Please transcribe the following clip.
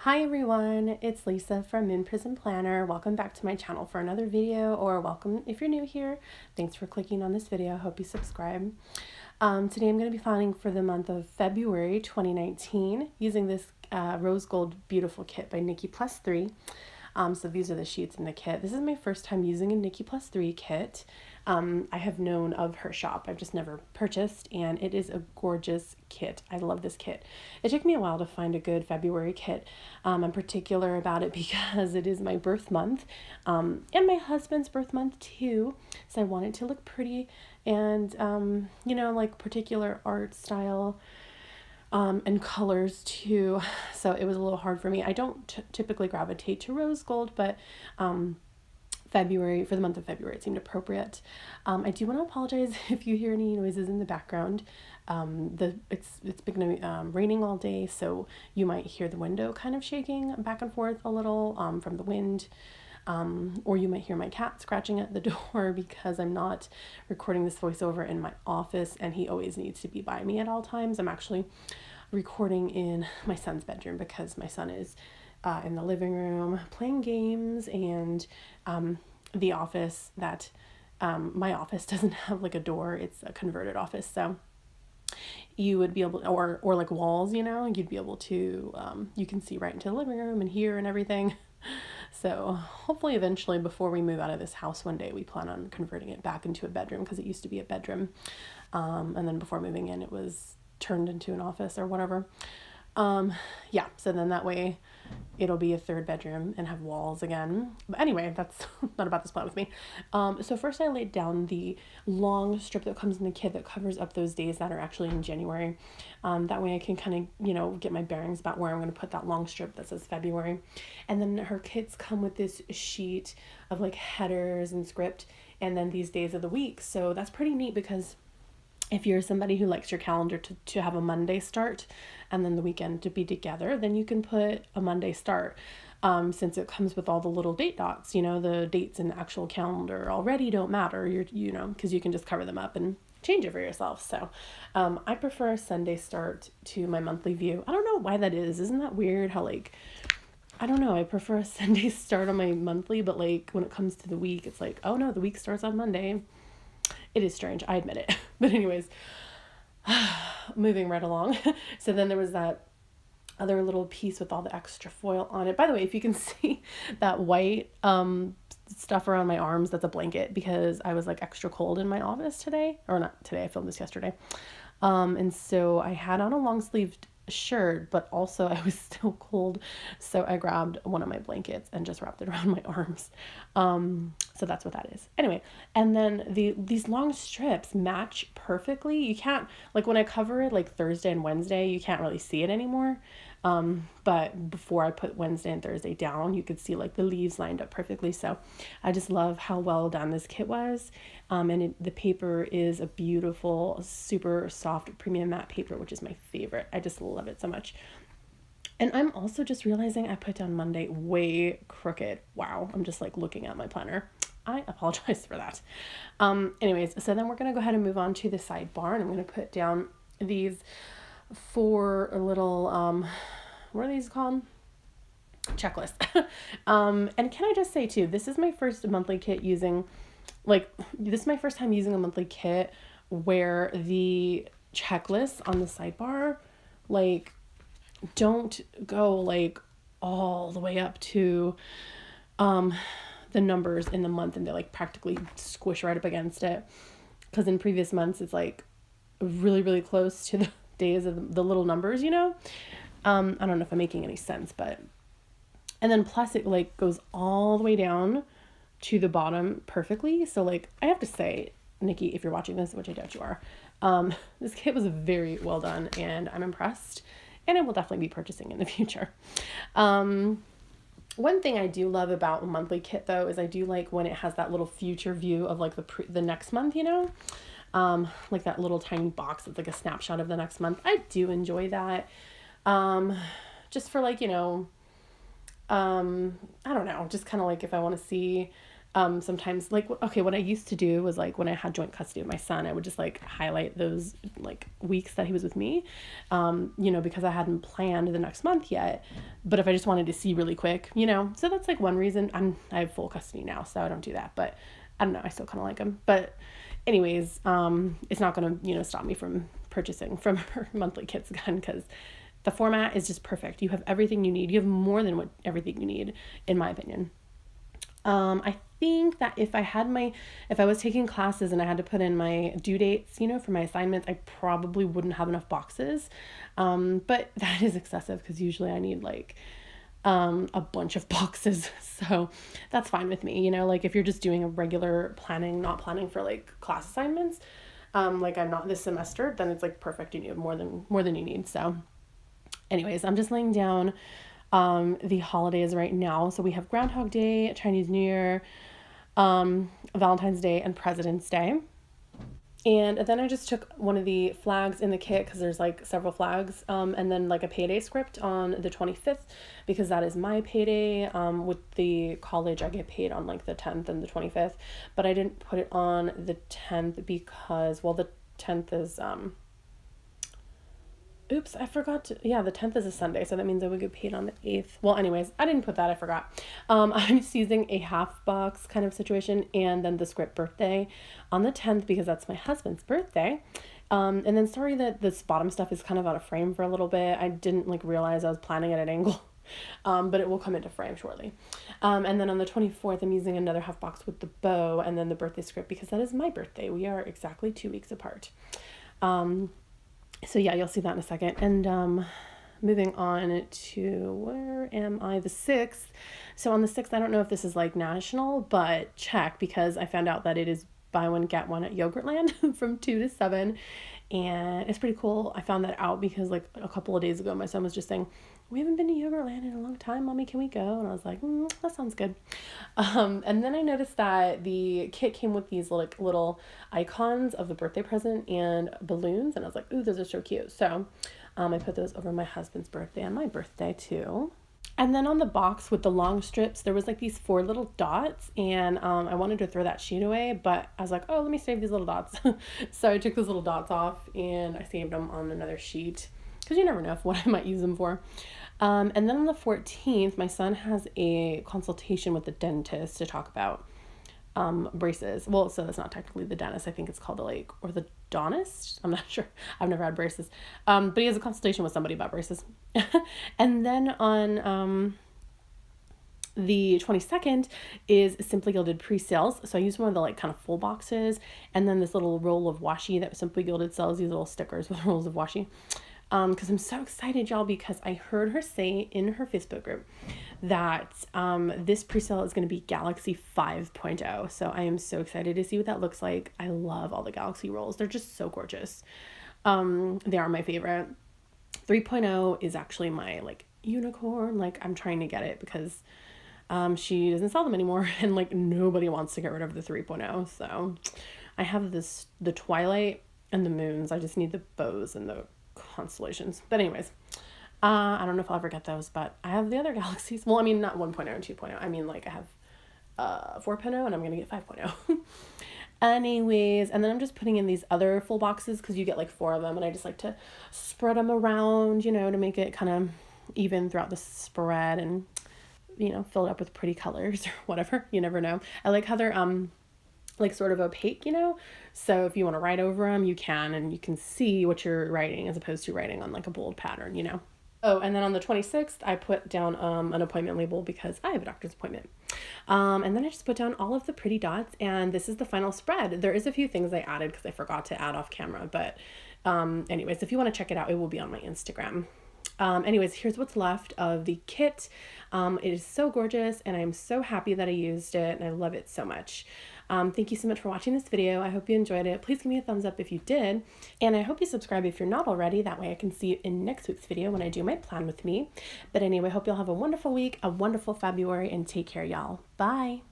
Hi everyone, it's Lisa from Prism Planner. Welcome back to my channel for another video, or welcome if you're new here. Thanks for clicking on this video. Hope you subscribe. Today I'm going to be planning for the month of February 2019 using this Rose Gold Beautiful kit by Nikki +3. So these are the sheets in the kit. This is my first time using a Nikki +3 kit. I have known of her shop. I've just never purchased, and it is a gorgeous kit. I love this kit. It took me a while to find a good February kit. I'm particular about it because it is my birth month, and my husband's birth month too. So I want it to look pretty and, like particular art style and colors too. So it was a little hard for me. I don't typically gravitate to rose gold, but for the month of February, it seemed appropriate. I do want to apologize if you hear any noises in the background. It's been raining all day, so you might hear the window kind of shaking back and forth a little from the wind. Or you might hear my cat scratching at the door because I'm not recording this voiceover in my office and he always needs to be by me at all times. I'm actually recording in my son's bedroom because my son is in the living room playing games, and the office that my office doesn't have like a door. It's a converted office, so you would be able to, or like walls, you'd be able to you can see right into the living room and hear and everything. So hopefully eventually, before we move out of this house one day, we plan on converting it back into a bedroom because it used to be a bedroom. And then before moving in, it was turned into an office or whatever. Yeah, so then that way it'll be a third bedroom and have walls again. But anyway, that's not about this plan with me. So first I laid down the long strip that comes in the kit that covers up those days that are actually in January. That way I can kind of, get my bearings about where I'm going to put that long strip that says February. And then her kits come with this sheet of like headers and script and then these days of the week. So that's pretty neat because if you're somebody who likes your calendar to have a Monday start and then the weekend to be together, then you can put a Monday start. Since it comes with all the little date dots, the dates in the actual calendar already don't matter, because you can just cover them up and change it for yourself. So I prefer a Sunday start to my monthly view. I don't know why that is. Isn't that weird how I don't know, I prefer a Sunday start on my monthly, but when it comes to the week, it's like, oh no, the week starts on Monday. It is strange, I admit it. But anyways, moving right along. So then there was that other little piece with all the extra foil on it. By the way, if you can see that white stuff around my arms, that's a blanket because I was extra cold in my office today. Or not today, I filmed this yesterday. And so I had on a long sleeved shirt, but also I was still cold, so I grabbed one of my blankets and just wrapped it around my arms. So that's what that is. Anyway, and then these long strips match perfectly. You can't, when I cover it Thursday and Wednesday, you can't really see it anymore. But before I put Wednesday and Thursday down, you could see the leaves lined up perfectly. So I just love how well done this kit was. And the paper is a beautiful, super soft premium matte paper, which is my favorite. I just love it so much. And I'm also just realizing I put down Monday way crooked. Wow. I'm just looking at my planner. I apologize for that. Anyways, so then we're going to go ahead and move on to the sidebar, and I'm going to put down these 4 little, what are these called? Checklist. And can I just say too, this is my first monthly kit using, this is my first time using a monthly kit where the checklists on the sidebar, don't go all the way up to, the numbers in the month, and they practically squish right up against it. Cause in previous months, it's really, really close to the days of the little numbers, I don't know if I'm making any sense, but, and then plus it goes all the way down to the bottom perfectly. So I have to say, Nikki, if you're watching this, which I doubt you are, this kit was very well done and I'm impressed, and I will definitely be purchasing in the future. One thing I do love about a monthly kit though, is I do when it has that little future view of the next month, that little tiny box that's a snapshot of the next month. I do enjoy that. Just for I don't know, just kind of if I want to see Sometimes like, okay, what I used to do was like when I had joint custody of my son, I would just like highlight those like weeks that he was with me, because I hadn't planned the next month yet. But if I just wanted to see really quick, so that's like one reason. I have full custody now, so I don't do that. But I don't know, I still kind of like him. But anyways, it's not going to, stop me from purchasing from her monthly kits again, because the format is just perfect. You have everything you need. You have more than everything you need, in my opinion. I think that if I was taking classes and I had to put in my due dates, for my assignments, I probably wouldn't have enough boxes. But that is excessive because usually I need like a bunch of boxes. So that's fine with me. Like if you're just doing a regular planning, not planning for like class assignments, like I'm not this semester, then it's like perfect. You need more than you need. So anyways, I'm just laying down the holidays right now. So we have Groundhog Day, Chinese New Year, Valentine's Day, and President's Day. And then I just took one of the flags in the kit because there's like several flags, and then like a payday script on the 25th because that is my payday. With the college, I get paid on like the 10th and the 25th, but I didn't put it on the 10th because, well, the 10th is, oops, I forgot to, yeah, the 10th is a Sunday, so that means I would get paid on the 8th. Well, anyways, I didn't put that, I forgot. I'm just using a half box kind of situation, and then the script birthday on the 10th because that's my husband's birthday. And then sorry that this bottom stuff is kind of out of frame for a little bit. I didn't like realize I was planning at an angle, but it will come into frame shortly. And then on the 24th, I'm using another half box with the bow and then the birthday script because that is my birthday. We are exactly 2 weeks apart. So yeah, you'll see that in a second. And moving on to, where am I? The 6th. So on the 6th, I don't know if this is like national, but check because I found out that it is buy one, get one at Yogurtland from 2 to 7. And it's pretty cool. I found that out because like a couple of days ago, my son was just saying, we haven't been to Yogurtland in a long time, Mommy, can we go? And I was like, that sounds good. And then I noticed that the kit came with these like little icons of the birthday present and balloons. And I was like, ooh, those are so cute. So I put those over my husband's birthday and my birthday too. And then on the box with the long strips, there was like these 4 little dots, and I wanted to throw that sheet away, but I was like, oh, let me save these little dots. So I took those little dots off and I saved them on another sheet because you never know what I might use them for. And then on the 14th, my son has a consultation with the dentist to talk about braces. Well, so that's not technically the dentist. I think it's called the orthodontist. I'm not sure. I've never had braces. But he has a consultation with somebody about braces. And then on the 22nd is Simply Gilded pre-sales. So I used one of the like kind of full boxes, and then this little roll of washi that Simply Gilded sells, these little stickers with rolls of washi. Because I'm so excited, y'all, because I heard her say in her Facebook group that this pre-sale is going to be Galaxy 5.0. So I am so excited to see what that looks like. I love all the Galaxy rolls. They're just so gorgeous. They are my favorite. 3.0 is actually my like unicorn. Like I'm trying to get it because she doesn't sell them anymore, and like nobody wants to get rid of the 3.0. So I have the Twilight and the moons. I just need the bows and the constellations. But anyways, I don't know if I'll ever get those, but I have the other galaxies. Well, I mean, not 1.0 and 2.0. I mean, like I have 4.0 and I'm going to get 5.0. Anyways, and then I'm just putting in these other full boxes because you get like 4 of them, and I just like to spread them around, to make it kind of even throughout the spread and, fill it up with pretty colors or whatever. You never know. I like how they're, like sort of opaque, so if you want to write over them, you can, and you can see what you're writing as opposed to writing on like a bold pattern, Oh, and then on the 26th, I put down an appointment label because I have a doctor's appointment. And then I just put down all of the pretty dots, and this is the final spread. There is a few things I added because I forgot to add off camera, but anyways, if you want to check it out, it will be on my Instagram. Anyways, here's what's left of the kit. It is so gorgeous, and I'm so happy that I used it, and I love it so much. Thank you so much for watching this video. I hope you enjoyed it. Please give me a thumbs up if you did, and I hope you subscribe if you're not already. That way I can see you in next week's video when I do my plan with me. But anyway, I hope you'll have a wonderful week, a wonderful February, and take care, y'all. Bye.